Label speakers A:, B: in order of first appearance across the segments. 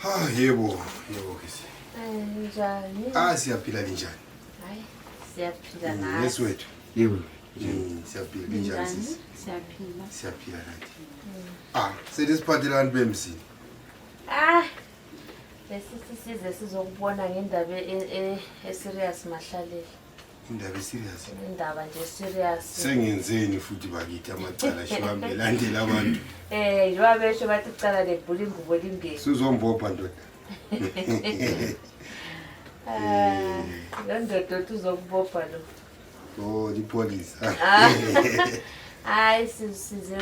A: Ha yebo kisi.
B: Njani?
A: Siyaphila njani?
B: Hayi, siyaphila nawe.
A: Yeswethu.
C: Yebo.
A: Siyaphila njani sisi?
B: Siyaphila.
A: Siyaphila nathi. Selesiphathelani bemzini.
B: Besithi size sizokubona ngendaba serious mahlalela.
A: Indaba serious.
B: Indaba nje serious.
A: Sengenzeni futhi bakithi amacala shiwambe landela abantu.
B: Njoba besho bathi kucala lebhula ingubo limbili.
A: Sizombopha ndoda.
B: Lo ndoda uzokubopha lo.
A: Oh, ipolice.
B: Hayi size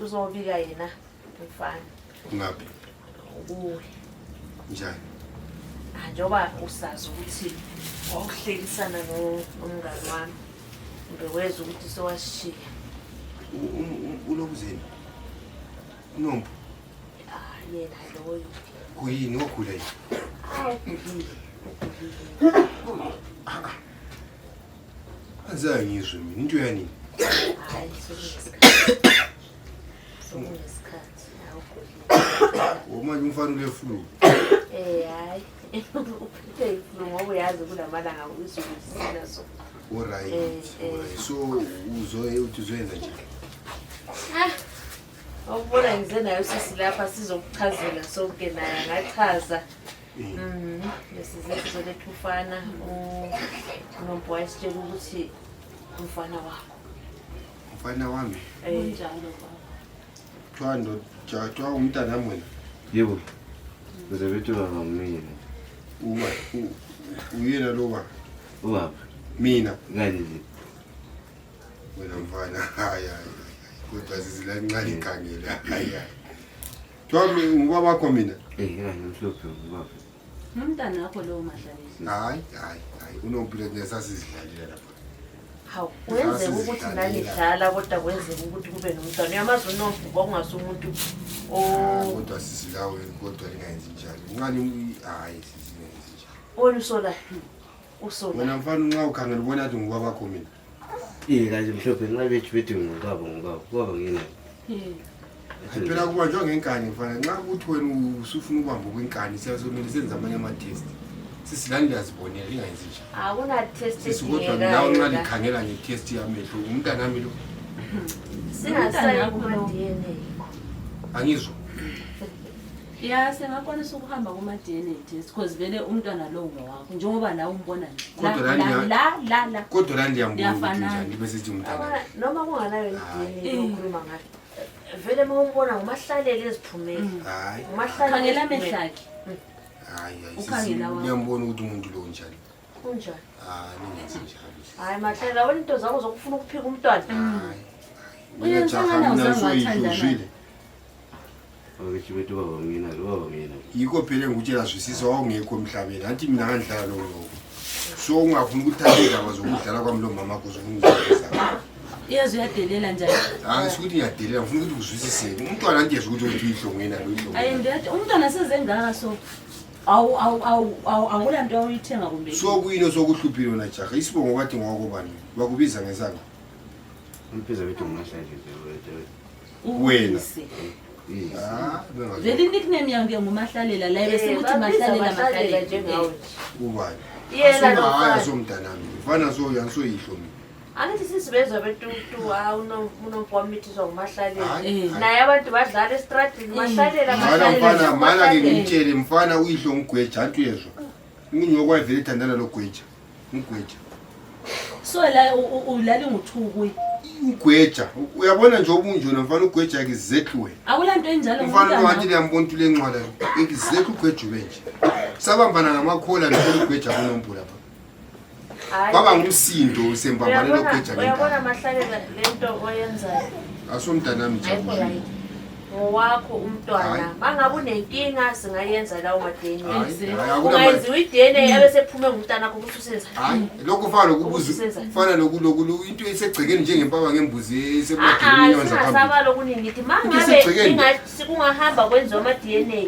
B: uzobika yena umfana.
A: Ngaphi?
B: Uwe.
A: Njani?
B: Njoba usazi ukuthi wawuhlekisana nomngane wami. Ngeweza ukuthi sowashiya.
A: Ulokuzeni. Unompo.
B: Yena loyo.
A: Kuyini ogula yini?
B: Ugulile.
A: Azange ngizwe mina into yani.
B: Hayi sokunesikhathi. Awugulile.
A: Manje umfana ule flu.
B: Hayi. Uphethe iflu ngoba uyazi kulamalanga usukusina so.
A: Alright. So uzoyenza nje.
B: Awubona ngize nayo sisi lapha sizokuchazela sonke naye ngachaza. Lesize sizoletha ufana unompo wayesitshela ukuthi umfana wakho.
A: Umfana wami.
B: Njalo
A: Thwando jatwa umntana wami.
C: Yebo. Bezabethu bamina.
A: Uyena lo ba.
C: Ubaba.
A: Mina.
C: Ngani.
A: Wena mfana hayi. Kodwa sizilancane ikhangela. Hayi. Thwami ngubaba wakho mina.
C: Ngani mhlophe ubaba.
B: umntana wakho lo mahlalela.
A: Hayi. Unompilo nesasizidlalela lapha.
B: Hawu, wenze ukuthi nanidlala kodwa kwenze ukuthi kube nomntwana. Uyamazi unomvuka ongasumuntu
A: kodwa sisilawe kodwa lingayenzi njalo. Ngani hayi sizingenzi njalo.
B: Wena usola.
A: Wena mfana nxa ukhangela ubona ukuthi ngubaba wakho mina.
C: Kahle mhlophe nxa bethu ngubaba ngina.
A: Phela kuba njengenkani mfana nxa ukuthi wena usufuna ubamba kwenkani siyazomela senza amanye ama test. Sisilani liyazibonela lingayenzi njalo.
B: Akuna test
A: sikodwa nawe nxa likhangela nge test yamehlo umntana wami lo.
B: Singasayi kuma DNA.
A: Angizwa.
D: Sengakwanisa ukuhamba kuma DNA test because vele umntwana lo ngowakho njengoba nawe umbona nje. La.
A: Kodwa la ndiyambona njani bese sithi umntana.
B: Noma kunganayo DNA yokukhuluma ngayo. Vele mawumbona ngumahlalela eziphumela.
A: Hayi.
B: Umahlalela
D: Khangela amehlakhe.
A: Hayi. Ngiyambona ukuthi umuntu lo njani.
B: Kunjani?
A: Ningenzi njalo.
B: Hayi mahlalela wena into zakho zokufuna ukuphika umntwana.
A: Hayi.
D: Uyathanda
A: Uyasoyidluzile.
C: Abethi bethu baba ngina lo.
A: Yiko phela ngutshela zwisisa wawungekho emhlabeni. Anti mina ngandlala lo. So ungafuna ukuthatha indaba zokudlala kwami lo mama akho zokungizisa.
D: Iyazi uyadelela njani?
A: Sikuthi ngiyadelela ngifuna ukuthi uzwisise. Umntwana antiyezwe ukuthi uyihlongena lo ihlongena.
D: Ayindathi umntwana sezengaka so awulanto awuyithenga kumbe.
A: So kuyini sokuhluphile wena jaha isibongo kwathi ngwako bani bakubiza ngesanga.
C: Umpheza bethu ngumahlalela
A: Wena.
D: Vele nickname yangu ngumahlalela la bese kuthi mahlalela
B: njengawe.
A: Ubani?
B: Yena lo
A: hayi somntanami. Mfana so yangisoyihlo mina.
B: Angithi sisibezwa betutu unompo wamithiswa ngumahlalela. Naye abantu badlala estradini mahlalela
A: Mfana mala ke ngitshele mfana uyihlo ngigweja antu yezwa. Ngiyokwazi vele ithandana lo gweja. Ngigweja.
D: So la ulali nguthuku.
A: Ugweja uyabona nje obunjona mfana ugweja yake zethluwe.
D: Akulanto enjalo
A: mfana lo wathi liyambona le ncwala ekizethu ugweja benje. Sabambana ngamakhola ngigweja kunompo lapha. Baba ngumsindo sembambane lokweja ngempela.
B: Uyabona mahlalela lento oyenzayo.
A: Asomntanami njani.
B: Ngowakho umntwana mangabe unenkinga singayenza lawo madeni.
A: Ungayenziwa
B: ideni ebesephume ngumntana wakho kususenza.
A: Hayi lokho fana lokubuza fana lokulu into esegcekeni njengempaba ngembuzi esemadini yonza phambili.
B: Singasaba lokuningi ngithi mangabe ingathi kungahamba kwenziwa ama DNA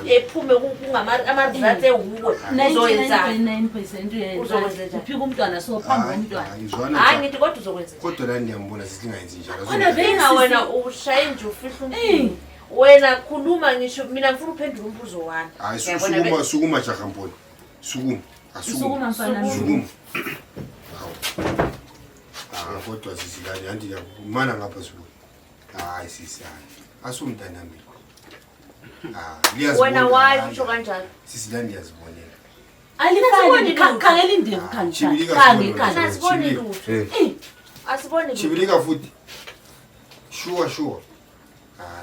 B: ephume kungama results ewuwe uzoyenza
D: 99% uphika umntwana so phamba umntwana.
B: Hayi ngithi kodwa uzokwenza.
A: Kodwa la ndiyambona sithi ngayenzi njalo.
B: Wena vele wena ushaya nje ufihla wena khuluma ngisho mina ngifuna uphendula umbuzo wami.
A: Hayi sukuma jakamponi. Sukuma.
D: Sukuma mfana.
A: Sukuma. Kodwa sisilani anti mana ngapha sukuma. Hayi sisani. Asumntana mina.
B: Wena wayi usho kanjalo.
A: Sisilani ngiyazibonela.
D: Alifani khangela indebe khangela.
B: Asiboni lutho. Asiboni.
A: Chibilika futhi. Sure.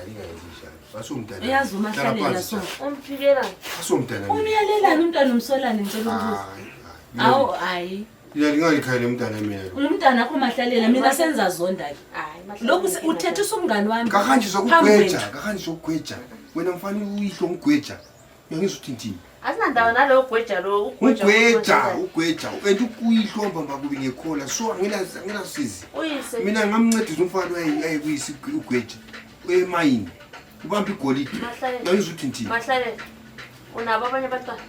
A: Ingayizishana. Asumntana.
D: Uyazi umahlalela so.
B: Umphikela.
A: Asumntana.
D: Umyalelana umntwana umsolane ngicela ukubuza. Awu hayi.
A: Ngingalikhaya umntana mina lo.
D: Umntana akho mahlalela mina senza zonda ke. Hayi lokhu uthethisa umngani wami.
A: Kakanjiswa ukugweja. Wena mfana uyihlo ngigweja. Uyangizuthi ndini.
B: Asinandawo nalo ugweja lo
A: ugweja. Ent ukuyihlomba makubi ngekhola so nginasizi.
B: Uyise.
A: Mina ngamncedisa umfana ayekuyisa ugweja. Emayini. Ubamba igolide. Uyangizuthi ndini.
B: Mahlalela. Unabo abanye abantwana?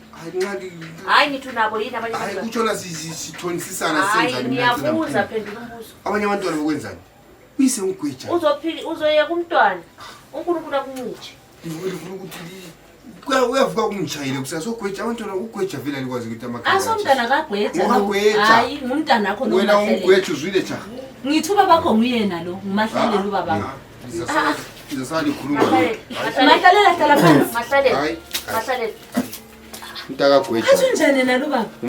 A: Hayi
B: ngithi unabo yini abanye abantwana?
A: Hayi kutshona sithonisisana senza
B: mina. Hayi niyabuza phendula umbuzo.
A: Abanye abantwana bokwenzani? Uyise ungigweja.
B: Uzoyeka umntwana. uNkulunkulu akuncitshe.
A: Ngifuna ukuthi uyavuka kumtshayile kusasogweja abantwana ugweja vele alikwazi ukuthi amagama.
D: Asomntana kagweja. Hayi ngumntana akho lo.
A: Wena ungigweja uzwile cha.
D: Ngithi ubaba bakho nguyena lo ngumahlalela ubaba bakho.
A: Ngizasali khuluma.
D: Mahlalela hlala phansi.
B: Mahlalela.
A: Mntaka gweja.
D: Athi njani nalo baba?